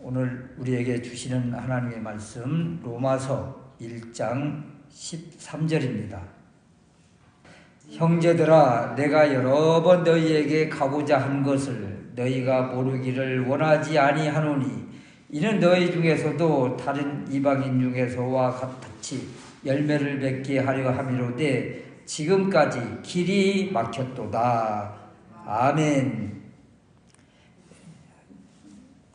오늘 우리에게 주시는 하나님의 말씀 로마서 1장 13절입니다. 형제들아, 내가 여러 번 너희에게 가고자 한 것을 너희가 모르기를 원하지 아니하노니 이는 너희 중에서도 다른 이방인 중에서와 같이 열매를 맺게 하려 함이로되 지금까지 길이 막혔도다. 아멘.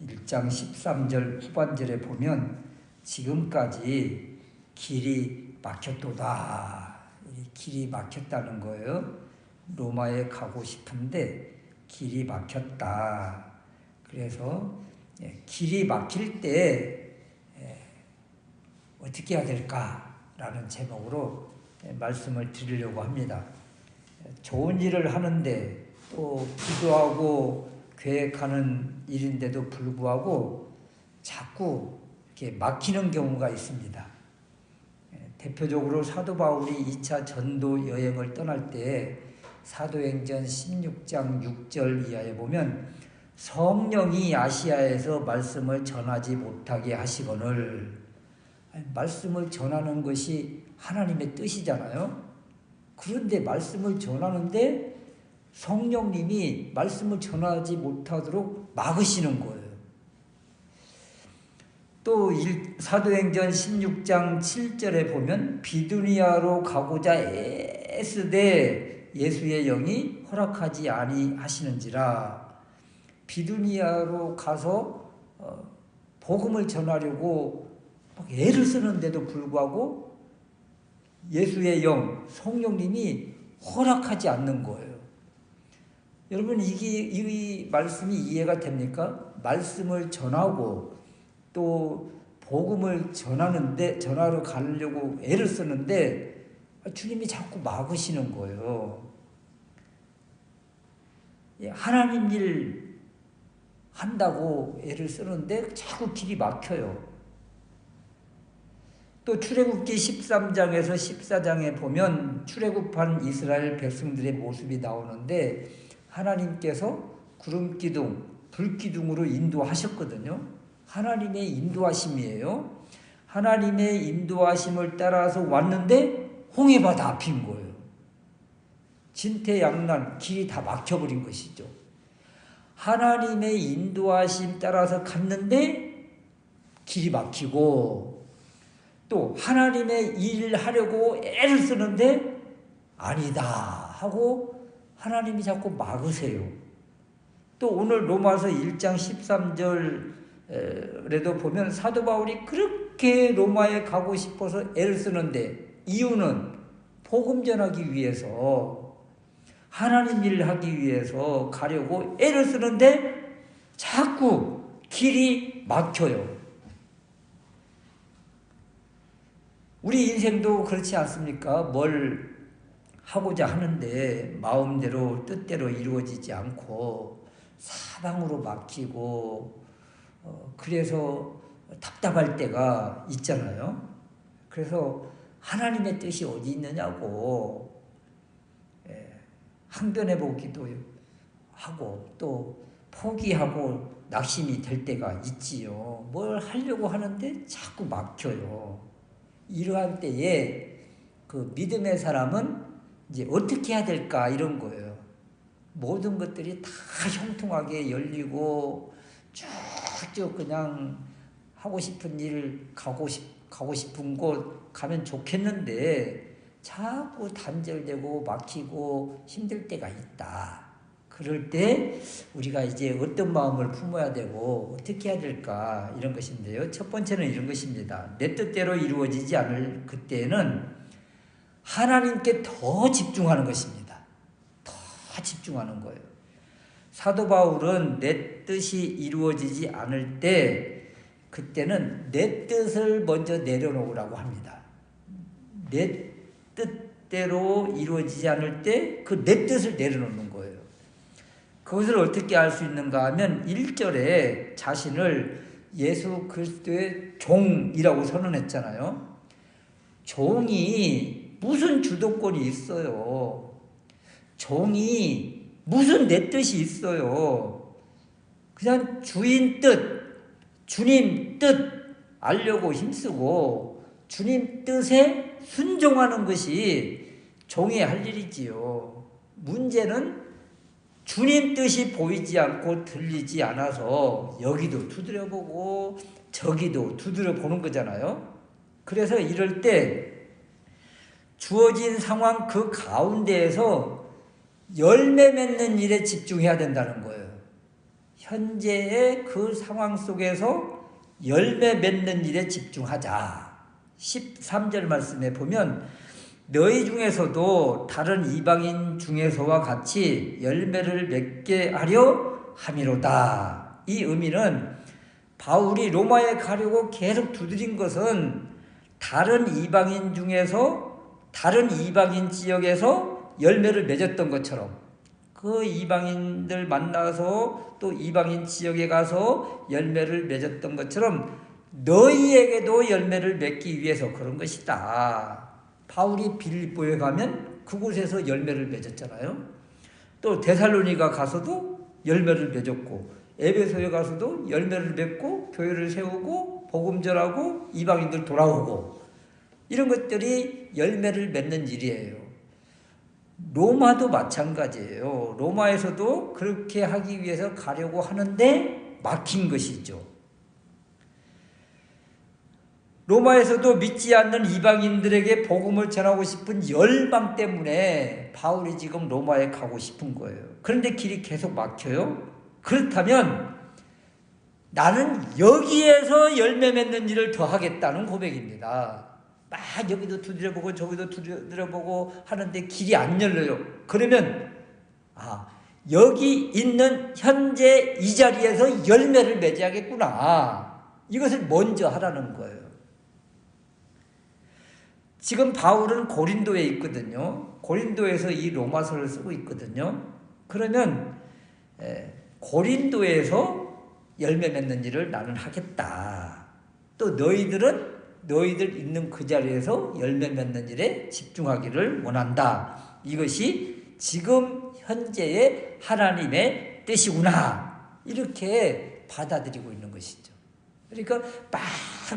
1장 13절 후반절에 보면 지금까지 길이 막혔도다. 길이 막혔다는 거예요. 로마에 가고 싶은데 길이 막혔다. 그래서 길이 막힐 때 어떻게 해야 될까라는 제목으로 말씀을 드리려고 합니다. 좋은 일을 하는데 또 기도하고 계획하는 일인데도 불구하고 자꾸 이렇게 막히는 경우가 있습니다. 대표적으로 사도 바울이 2차 전도 여행을 떠날 때 사도행전 16장 6절 이하에 보면 성령이 아시아에서 말씀을 전하지 못하게 하시거늘, 말씀을 전하는 것이 하나님의 뜻이잖아요. 그런데 말씀을 전하는데 성령님이 말씀을 전하지 못하도록 막으시는 거예요. 또 사도행전 16장 7절에 보면 비두니아로 가고자 애쓰되 예수의 영이 허락하지 아니하시는지라. 비두니아로 가서 복음을 전하려고 막 애를 쓰는데도 불구하고 예수의 영, 성령님이 허락하지 않는 거예요. 여러분, 이 말씀이 이해가 됩니까? 말씀을 전하고 또 복음을 전하러 가려고 애를 쓰는데 주님이 자꾸 막으시는 거예요. 하나님 일 한다고 애를 쓰는데 자꾸 길이 막혀요. 또 출애굽기 13장에서 14장에 보면 출애굽한 이스라엘 백성들의 모습이 나오는데 하나님께서 구름기둥, 불기둥으로 인도하셨거든요. 하나님의 인도하심이에요. 하나님의 인도하심을 따라서 왔는데 홍해바다 앞인 거예요. 진퇴양난, 길이 다 막혀버린 것이죠. 하나님의 인도하심 따라서 갔는데 길이 막히고, 또 하나님의 일을 하려고 애를 쓰는데 아니다 하고 하나님이 자꾸 막으세요. 또 오늘 로마서 1장 13절에도 보면 사도 바울이 그렇게 로마에 가고 싶어서 애를 쓰는데 이유는 복음 전하기 위해서, 하나님 일을 하기 위해서 가려고 애를 쓰는데 자꾸 길이 막혀요. 우리 인생도 그렇지 않습니까? 뭘 하고자 하는데 마음대로 뜻대로 이루어지지 않고 사방으로 막히고 그래서 답답할 때가 있잖아요. 그래서 하나님의 뜻이 어디 있느냐고 항변해 보기도 하고 또 포기하고 낙심이 될 때가 있지요. 뭘 하려고 하는데 자꾸 막혀요. 이러한 때에 그 믿음의 사람은 이제 어떻게 해야 될까 이런 거예요. 모든 것들이 다 형통하게 열리고 쭉쭉 그냥 하고 싶은 일 가고 싶은 곳 가면 좋겠는데 자꾸 단절되고 막히고 힘들 때가 있다. 그럴 때 우리가 이제 어떤 마음을 품어야 되고 어떻게 해야 될까 이런 것인데요. 첫 번째는 이런 것입니다. 내 뜻대로 이루어지지 않을 그때는 하나님께 더 집중하는 것입니다. 더 집중하는 거예요. 사도 바울은 내 뜻이 이루어지지 않을 때 그때는 내 뜻을 먼저 내려놓으라고 합니다. 내 뜻대로 이루어지지 않을 때 그 내 뜻을 내려놓는 거예요. 그것을 어떻게 알 수 있는가 하면 1절에 자신을 예수 그리스도의 종이라고 선언했잖아요. 종이 무슨 주도권이 있어요? 종이 무슨 내 뜻이 있어요? 그냥 주인 뜻, 주님 뜻 알려고 힘쓰고 주님 뜻에 순종하는 것이 종이 할 일이지요. 문제는 주님 뜻이 보이지 않고 들리지 않아서 여기도 두드려보고 저기도 두드려보는 거잖아요. 그래서 이럴 때 주어진 상황 그 가운데에서 열매 맺는 일에 집중해야 된다는 거예요. 현재의 그 상황 속에서 열매 맺는 일에 집중하자. 13절 말씀에 보면 너희 중에서도 다른 이방인 중에서와 같이 열매를 맺게 하려 함이로다. 이 의미는 바울이 로마에 가려고 계속 두드린 것은 다른 이방인 중에서 다른 이방인 지역에서 열매를 맺었던 것처럼 그 이방인들 만나서 또 이방인 지역에 가서 열매를 맺었던 것처럼 너희에게도 열매를 맺기 위해서 그런 것이다. 바울이 빌립보에 가면 그곳에서 열매를 맺었잖아요. 또 데살로니가 가서도 열매를 맺었고 에베소에 가서도 열매를 맺고 교회를 세우고 복음 전하고 이방인들 돌아오고 이런 것들이 열매를 맺는 일이에요. 로마도 마찬가지예요. 로마에서도 그렇게 하기 위해서 가려고 하는데 막힌 것이죠. 로마에서도 믿지 않는 이방인들에게 복음을 전하고 싶은 열망 때문에 바울이 지금 로마에 가고 싶은 거예요. 그런데 길이 계속 막혀요. 그렇다면 나는 여기에서 열매 맺는 일을 더 하겠다는 고백입니다. 막 여기도 두드려보고 저기도 두드려보고 하는데 길이 안 열려요. 그러면 여기 있는 현재 이 자리에서 열매를 맺어야겠구나. 이것을 먼저 하라는 거예요. 지금 바울은 고린도에 있거든요. 고린도에서 이 로마서를 쓰고 있거든요. 그러면 고린도에서 열매 맺는 일을 나는 하겠다. 또 너희들 있는 그 자리에서 열매 맺는 일에 집중하기를 원한다. 이것이 지금 현재의 하나님의 뜻이구나. 이렇게 받아들이고 있는 것이죠. 그러니까 막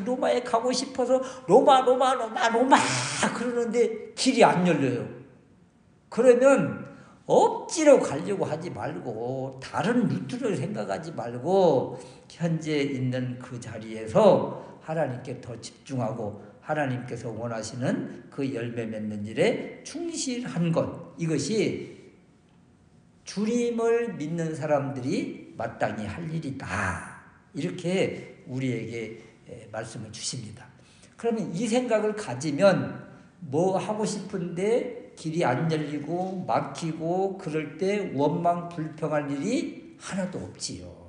로마에 가고 싶어서 로마 그러는데 길이 안 열려요. 그러면 억지로 가려고 하지 말고 다른 루트를 생각하지 말고 현재 있는 그 자리에서 하나님께 더 집중하고 하나님께서 원하시는 그 열매 맺는 일에 충실한 것, 이것이 주님을 믿는 사람들이 마땅히 할 일이다. 이렇게 우리에게 말씀을 주십니다. 그러면 이 생각을 가지면 뭐 하고 싶은데 길이 안 열리고 막히고 그럴 때 원망 불평할 일이 하나도 없지요.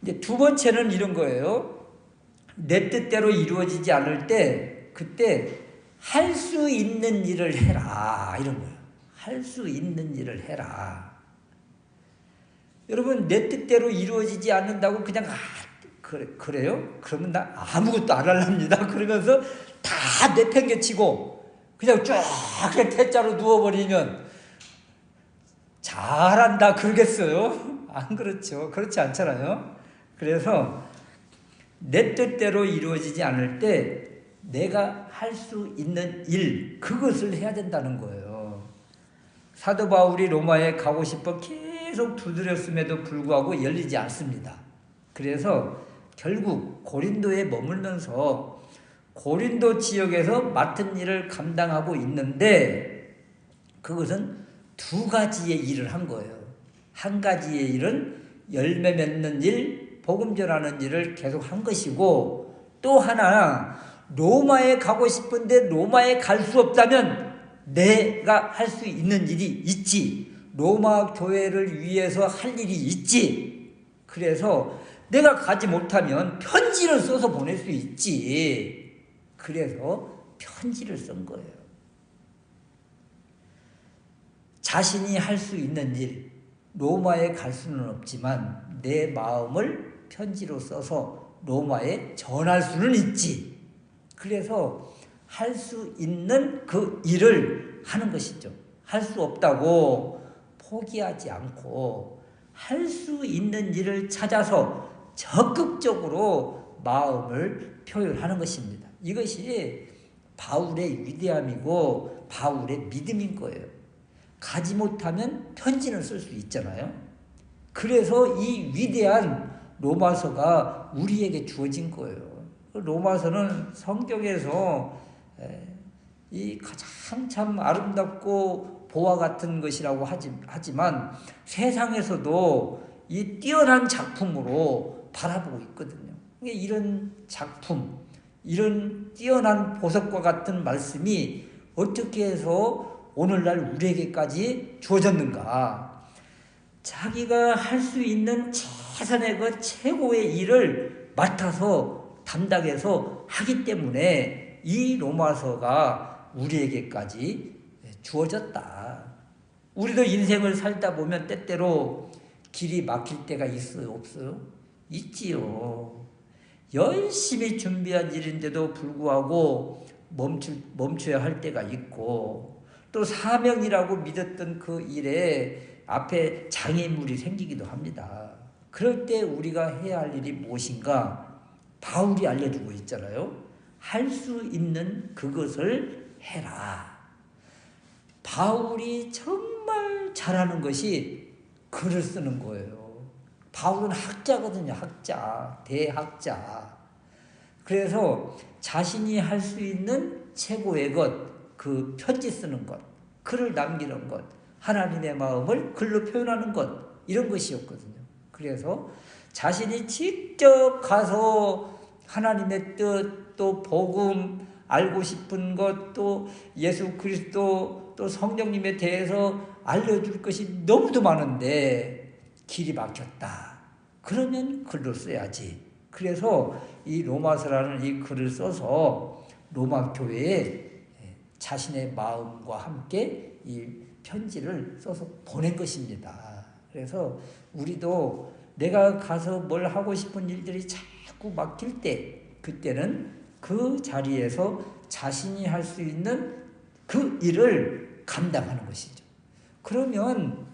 이제 두 번째는 이런 거예요. 내 뜻대로 이루어지지 않을 때 그때 할 수 있는 일을 해라. 이런 거예요. 할 수 있는 일을 해라. 여러분 내 뜻대로 이루어지지 않는다고 그냥 그래요? 그러면 나 아무것도 안 할랍니다. 그러면서 다 내팽개치고 그냥 쫙 대자로 누워버리면 잘한다 그러겠어요? 안 그렇죠. 그렇지 않잖아요. 그래서 내 뜻대로 이루어지지 않을 때 내가 할 수 있는 일, 그것을 해야 된다는 거예요. 사도 바울이 로마에 가고 싶어 계속 두드렸음에도 불구하고 열리지 않습니다. 그래서 결국 고린도에 머물면서 고린도 지역에서 맡은 일을 감당하고 있는데 그것은 두 가지의 일을 한 거예요. 한 가지의 일은 열매 맺는 일, 복음 전하는 일을 계속 한 것이고 또 하나 로마에 가고 싶은데 로마에 갈 수 없다면 내가 할 수 있는 일이 있지. 로마 교회를 위해서 할 일이 있지. 그래서 내가 가지 못하면 편지를 써서 보낼 수 있지. 그래서 편지를 쓴 거예요. 자신이 할 수 있는 일, 로마에 갈 수는 없지만 내 마음을 편지로 써서 로마에 전할 수는 있지. 그래서 할 수 있는 그 일을 하는 것이죠. 할 수 없다고 포기하지 않고 할 수 있는 일을 찾아서 적극적으로 마음을 표현하는 것입니다. 이것이 바울의 위대함이고 바울의 믿음인 거예요. 가지 못하면 편지는 쓸 수 있잖아요. 그래서 이 위대한 로마서가 우리에게 주어진 거예요. 로마서는 성경에서 이 가장 참 아름답고 보화 같은 것이라고 하지만 세상에서도 이 뛰어난 작품으로 바라보고 있거든요. 이런 작품, 이런 뛰어난 보석과 같은 말씀이 어떻게 해서 오늘날 우리에게까지 주어졌는가? 자기가 할 수 있는 최선의 그 최고의 일을 맡아서 담당해서 하기 때문에 이 로마서가 우리에게까지 주어졌다. 우리도 인생을 살다 보면 때때로 길이 막힐 때가 있어요, 없어요? 있지요. 열심히 준비한 일인데도 불구하고 멈춰야 할 때가 있고, 또 사명이라고 믿었던 그 일에 앞에 장애물이 생기기도 합니다. 그럴 때 우리가 해야 할 일이 무엇인가? 바울이 알려주고 있잖아요. 할 수 있는 그것을 해라. 바울이 정말 잘하는 것이 글을 쓰는 거예요. 바울은 학자거든요. 학자, 대학자. 그래서 자신이 할 수 있는 최고의 것, 그 편지 쓰는 것, 글을 남기는 것, 하나님의 마음을 글로 표현하는 것, 이런 것이었거든요. 그래서 자신이 직접 가서 하나님의 뜻, 또 복음, 알고 싶은 것, 또 예수 그리스도, 또 성령님에 대해서 알려줄 것이 너무도 많은데 길이 막혔다. 그러면 글로 써야지. 그래서 이 로마서라는 이 글을 써서 로마 교회에 자신의 마음과 함께 이 편지를 써서 보낸 것입니다. 그래서 우리도 내가 가서 뭘 하고 싶은 일들이 자꾸 막힐 때, 그때는 그 자리에서 자신이 할 수 있는 그 일을 감당하는 것이죠. 그러면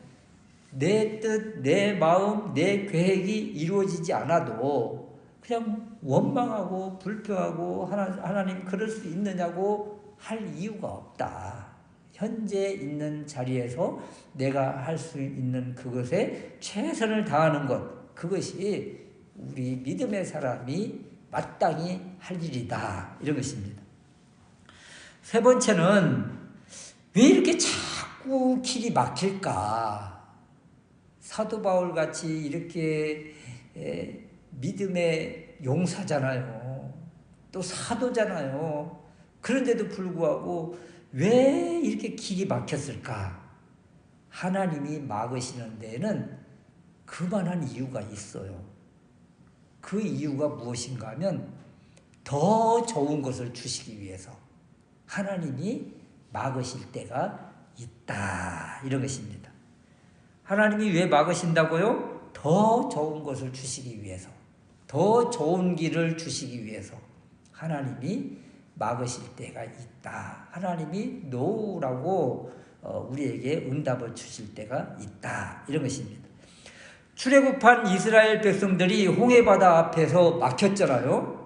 내 뜻, 내 마음, 내 계획이 이루어지지 않아도 그냥 원망하고 불평하고 하나님 그럴 수 있느냐고 할 이유가 없다. 현재 있는 자리에서 내가 할 수 있는 그것에 최선을 다하는 것, 그것이 우리 믿음의 사람이 마땅히 할 일이다. 이런 것입니다. 세 번째는 왜 이렇게 자꾸 길이 막힐까? 사도 바울 같이 이렇게 믿음의 용사잖아요. 또 사도잖아요. 그런데도 불구하고 왜 이렇게 길이 막혔을까? 하나님이 막으시는 데에는 그만한 이유가 있어요. 그 이유가 무엇인가 하면 더 좋은 것을 주시기 위해서 하나님이 막으실 때가 있다. 이런 것입니다. 하나님이 왜 막으신다고요? 더 좋은 것을 주시기 위해서, 더 좋은 길을 주시기 위해서 하나님이 막으실 때가 있다. 하나님이 노라고 우리에게 응답을 주실 때가 있다. 이런 것입니다. 출애굽한 이스라엘 백성들이 홍해바다 앞에서 막혔잖아요.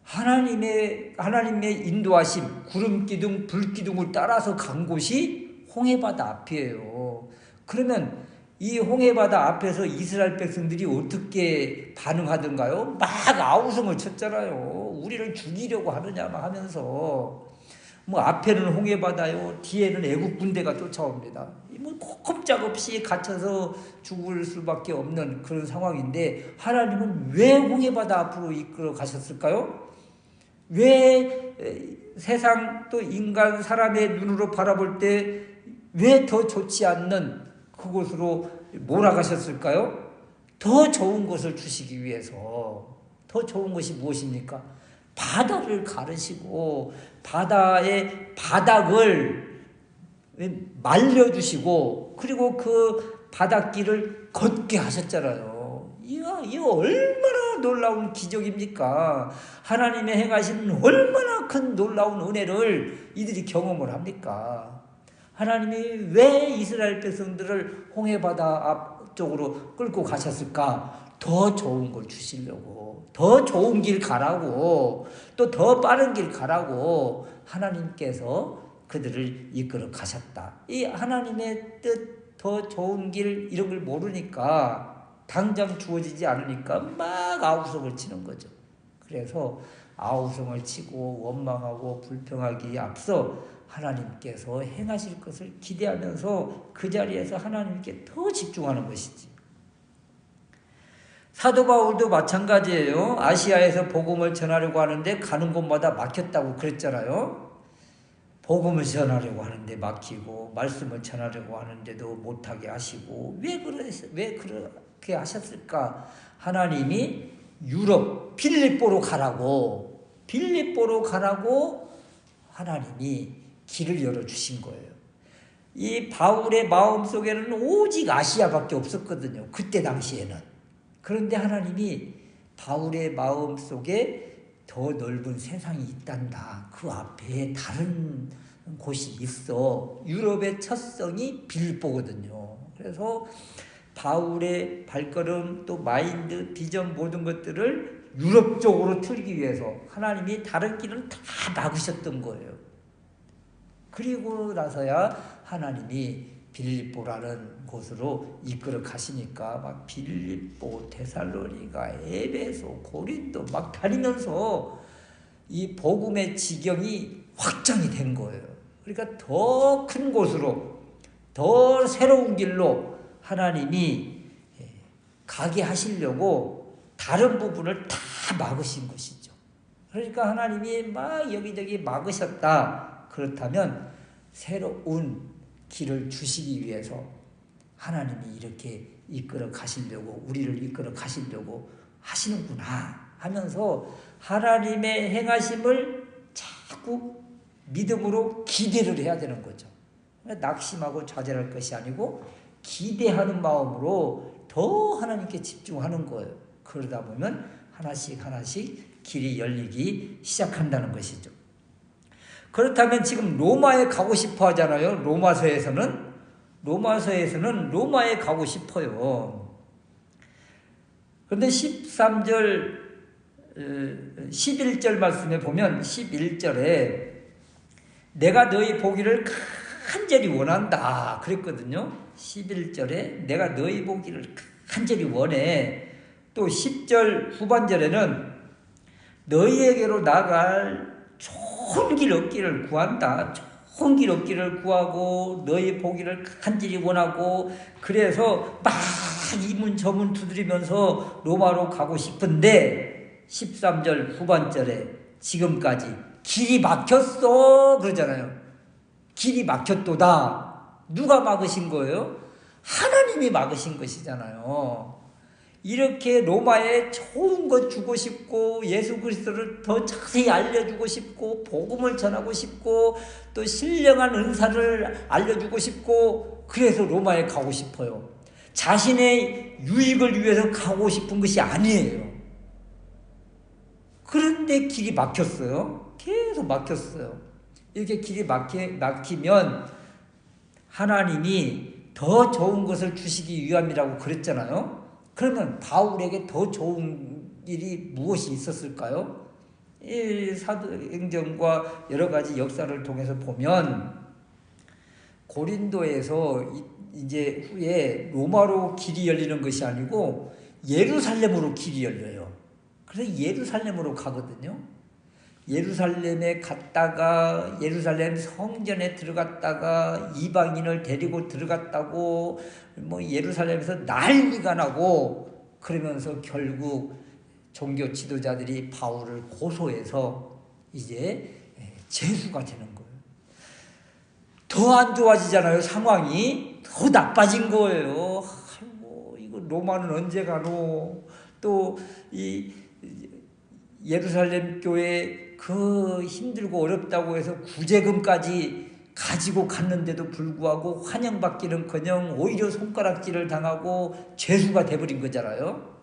하나님의 인도하심, 구름기둥, 불기둥을 따라서 간 곳이 홍해바다 앞이에요. 그러면 이 홍해바다 앞에서 이스라엘 백성들이 어떻게 반응하던가요? 막 아우성을 쳤잖아요. 우리를 죽이려고 하느냐 막 하면서. 뭐 앞에는 홍해바다요, 뒤에는 애국 군대가 쫓아옵니다. 뭐 꼼짝없이 갇혀서 죽을 수밖에 없는 그런 상황인데 하나님은 왜 홍해바다 앞으로 이끌어 가셨을까요? 왜 세상 또 인간 사람의 눈으로 바라볼 때 왜 더 좋지 않는 그곳으로 몰아가셨을까요? 더 좋은 것을 주시기 위해서. 더 좋은 것이 무엇입니까? 바다를 가르시고 바다의 바닥을 말려주시고 그리고 그 바닷길을 걷게 하셨잖아요. 이거 얼마나 놀라운 기적입니까? 하나님의 행하신 얼마나 큰 놀라운 은혜를 이들이 경험을 합니까? 하나님이 왜 이스라엘 백성들을 홍해바다 앞 쪽으로 끌고 가셨을까? 더 좋은 걸 주시려고, 더 좋은 길 가라고, 또 더 빠른 길 가라고 하나님께서 그들을 이끌어 가셨다. 이 하나님의 뜻, 더 좋은 길 이런 걸 모르니까, 당장 주어지지 않으니까 막 아우성을 치는 거죠. 그래서 아우성을 치고 원망하고 불평하기에 앞서 하나님께서 행하실 것을 기대하면서 그 자리에서 하나님께 더 집중하는 것이지. 사도 바울도 마찬가지예요. 아시아에서 복음을 전하려고 하는데 가는 곳마다 막혔다고 그랬잖아요. 복음을 전하려고 하는데 막히고 말씀을 전하려고 하는데도 못하게 하시고 왜 그렇게 하셨을까? 하나님이 유럽 빌립보로 가라고 하나님이 길을 열어주신 거예요. 이 바울의 마음속에는 오직 아시아밖에 없었거든요. 그때 당시에는. 그런데 하나님이 바울의 마음속에 더 넓은 세상이 있단다. 그 앞에 다른 곳이 있어. 유럽의 첫 성이 빌립보거든요. 그래서 바울의 발걸음 또 마인드, 비전 모든 것들을 유럽 쪽으로 틀기 위해서 하나님이 다른 길을 다 막으셨던 거예요. 그리고 나서야 하나님이 빌립보라는 곳으로 이끌어 가시니까 막 빌립보, 데살로니가, 에베소, 고린도 막 다니면서 이 복음의 지경이 확장이 된 거예요. 그러니까 더 큰 곳으로, 더 새로운 길로 하나님이 가게 하시려고 다른 부분을 다 막으신 것이죠. 그러니까 하나님이 막 여기저기 막으셨다. 그렇다면 새로운 길을 주시기 위해서 하나님이 이렇게 이끌어 가시려고, 우리를 이끌어 가시려고 하시는구나 하면서 하나님의 행하심을 자꾸 믿음으로 기대를 해야 되는 거죠. 낙심하고 좌절할 것이 아니고 기대하는 마음으로 더 하나님께 집중하는 거예요. 그러다 보면 하나씩 길이 열리기 시작한다는 것이죠. 그렇다면 지금 로마에 가고 싶어 하잖아요. 로마서에서는 로마에 가고 싶어요. 그런데 13절 11절 말씀에 보면 11절에 내가 너희 보기를 간절히 원한다 그랬거든요. 11절에 내가 너희 보기를 간절히 원해. 또 10절 후반절에는 너희에게로 나갈 좋은 길 얻기를 구한다. 좋은 길 얻기를 구하고 너희 보기를 간절히 원하고 그래서 막 이문 저문 두드리면서 로마로 가고 싶은데 13절 후반절에 지금까지 길이 막혔어 그러잖아요. 길이 막혔도다. 누가 막으신 거예요? 하나님이 막으신 것이잖아요. 이렇게 로마에 좋은 것 주고 싶고 예수 그리스도를 더 자세히 알려주고 싶고 복음을 전하고 싶고 또 신령한 은사를 알려주고 싶고 그래서 로마에 가고 싶어요. 자신의 유익을 위해서 가고 싶은 것이 아니에요. 그런데 길이 막혔어요. 계속 막혔어요. 이렇게 길이 막히면 하나님이 더 좋은 것을 주시기 위함이라고 그랬잖아요. 그러면 바울에게 더 좋은 일이 무엇이 있었을까요? 이 사도행전과 여러 가지 역사를 통해서 보면 고린도에서 이제 후에 로마로 길이 열리는 것이 아니고 예루살렘으로 길이 열려요. 그래서 예루살렘으로 가거든요. 예루살렘에 갔다가 예루살렘 성전에 들어갔다가 이방인을 데리고 들어갔다고 뭐 예루살렘에서 난리가 나고 그러면서 결국 종교 지도자들이 바울을 고소해서 이제 재수가 되는 거예요. 더 안 좋아지잖아요. 상황이 더 나빠진 거예요. 아이고 이거 로마는 언제 가노? 또 이 예루살렘 교회 그 힘들고 어렵다고 해서 구제금까지 가지고 갔는데도 불구하고 환영받기는커녕 오히려 손가락질을 당하고 죄수가 돼버린 거잖아요.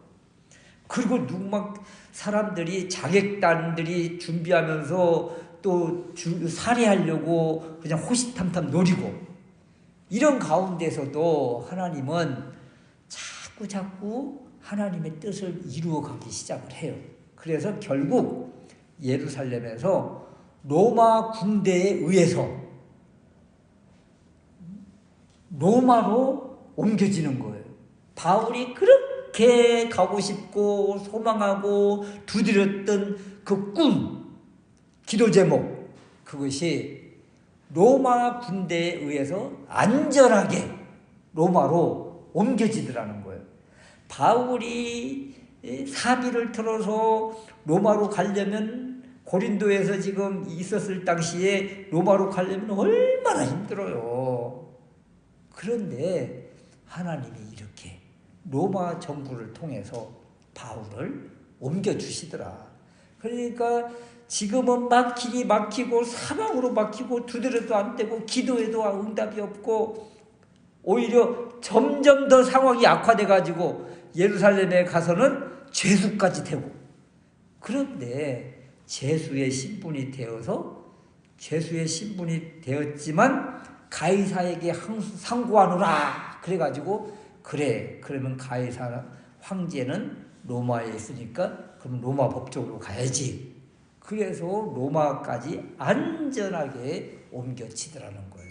그리고 막 사람들이 자객단들이 준비하면서 또 살해하려고 그냥 호시탐탐 노리고 이런 가운데서도 하나님은 자꾸 하나님의 뜻을 이루어가기 시작을 해요. 그래서 결국 예루살렘에서 로마 군대에 의해서 로마로 옮겨지는 거예요. 바울이 그렇게 가고 싶고 소망하고 두드렸던 그 꿈, 기도 제목, 그것이 로마 군대에 의해서 안전하게 로마로 옮겨지더라는 거예요. 바울이 사비를 틀어서 로마로 가려면 고린도에서 지금 있었을 당시에 로마로 가려면 얼마나 힘들어요. 그런데 하나님이 이렇게 로마 정부를 통해서 바울을 옮겨주시더라. 그러니까 지금은 막 길이 막히고 사방으로 막히고 두드려도 안 되고 기도해도 응답이 없고 오히려 점점 더 상황이 악화돼 가지고 예루살렘에 가서는 죄수까지 되고, 그런데 죄수의 신분이 되었지만 가이사에게 상고하노라. 그래가지고 그래, 그러면 가이사 황제는 로마에 있으니까 그럼 로마 법적으로 가야지. 그래서 로마까지 안전하게 옮겨치더라는 거예요.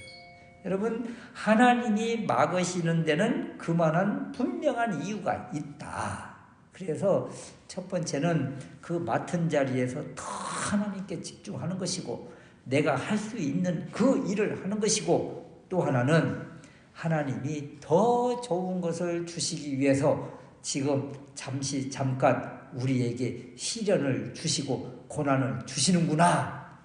여러분, 하나님이 막으시는 데는 그만한 분명한 이유가 있다. 그래서 첫 번째는 그 맡은 자리에서 더 하나님께 집중하는 것이고 내가 할 수 있는 그 일을 하는 것이고, 또 하나는 하나님이 더 좋은 것을 주시기 위해서 지금 잠깐 우리에게 시련을 주시고 고난을 주시는구나.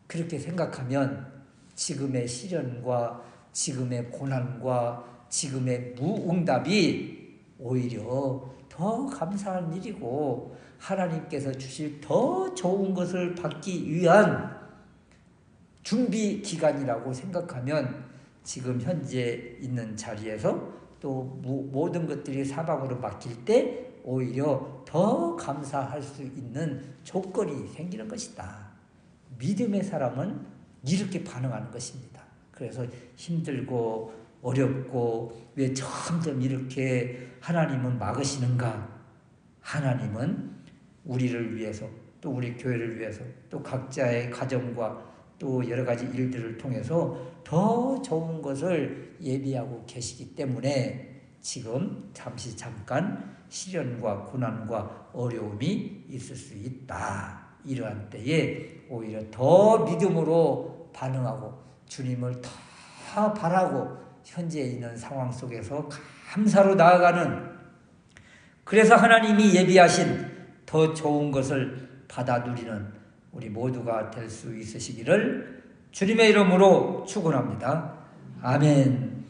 그렇게 생각하면 지금의 시련과 지금의 고난과 지금의 무응답이 오히려 더 감사한 일이고 하나님께서 주실 더 좋은 것을 받기 위한 준비 기간이라고 생각하면 지금 현재 있는 자리에서 또 모든 것들이 사방으로 막힐 때 오히려 더 감사할 수 있는 조건이 생기는 것이다. 믿음의 사람은 이렇게 반응하는 것입니다. 그래서 힘들고 어렵고 왜 점점 이렇게 하나님은 막으시는가? 하나님은 우리를 위해서, 또 우리 교회를 위해서, 또 각자의 가정과 또 여러 가지 일들을 통해서 더 좋은 것을 예비하고 계시기 때문에 지금 잠깐 시련과 고난과 어려움이 있을 수 있다. 이러한 때에 오히려 더 믿음으로 반응하고 주님을 더 바라고 현재 있는 상황 속에서 감사로 나아가는, 그래서 하나님이 예비하신 더 좋은 것을 받아 누리는 우리 모두가 될 수 있으시기를 주님의 이름으로 축원합니다. 아멘.